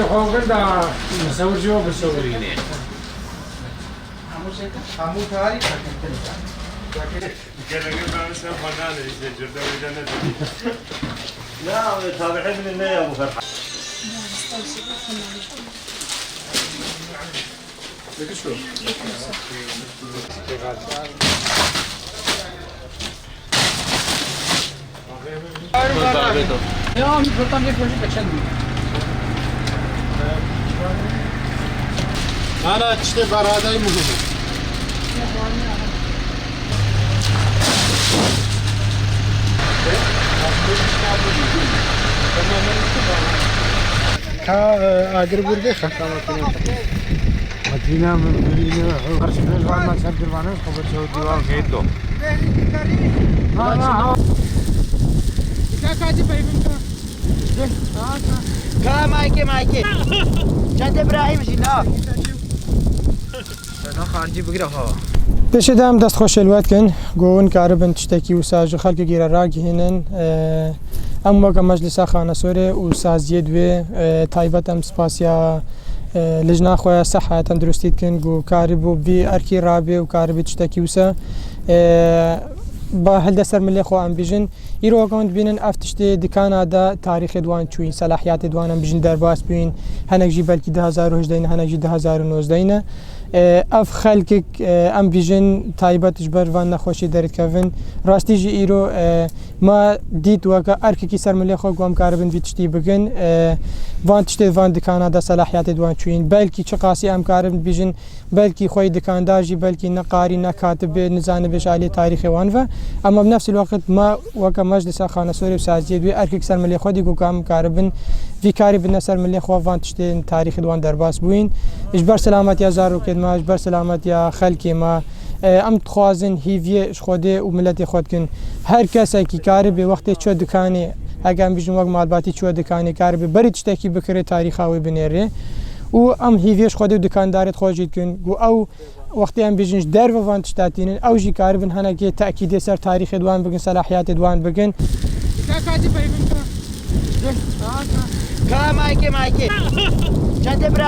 خوابن دا مصور جو بصورینه همون تاری گرگه من سر خدانه işte جرده ویدانه لا تابعين من النية يا ابو فرحان Peki şu. Ya میگفتم یک روزی بچند Ana işte baradayım bugün. اگر برده خطا مدینه مدینه هر چیز رو ما سر دیوانه خبر شو دیوان خیلی کا مایکه چند ابراهیم جنا انا خارجي بقرا ها دشدم دست خوش الوقت کن گون کاربن تشتکی و ساج خلق گیره راگ هنن اما که مجلس خانه سوره و سازیه دوی تایبت ام سپاسیا لجنا خواه صحه تندرستید کن گو کاربو بی ارکی رابی و کاربی تشتکی وسا با هل دستر ملی خو ام بیجن ایرو اکاونت بینن افتشتی دکانا دا تاریخ دوان چوین صلاحیات دوان ام بیجن درباس بین هنگ جی بلکی 2018 هنگ جی 2019 اف خلق ام بیجن تایبت جبر وان نخوشی درد کفن راستی جی ایرو ما دید وکا ارکی کی سر ملی خو گوام کاربن وی تشتی بگن وان تشتی وان دکانا دا صلاحیات دوان چوین بلکی چه قاسی ام کاربن بیجن بلکی خوی دکاندار جی بلکی نقاری نکاتب نزان بش علی تاریخ وان و اما بنفس الوقت ما وكا مجلس خانه سوري وسازيد وي اركي سر ملي خودي كام كاربن في كاري بالنسر ملي خو فانتشتين تاريخ دوان درباس بوين اجبر سلامت يا زارو كد ما اجبر سلامت يا خلكي ما ام تخوازن هيفيه خودي وملتي خودكن هر كسا كي كاري بوقت چو دكاني اگه بيجن وقت مالباتي چو دكاني كاري بري تشتكي بكري تاريخاوي بنيري و ام هيفيش خودي دكاندارت خوجيت كن او وقتی هم بیشتر در و وان تشتاتین اوجی کاربن هنر که تأکید سر تاریخ دوان بگن صلاحیات دوان بگن. کا مایکه چند ابراهیم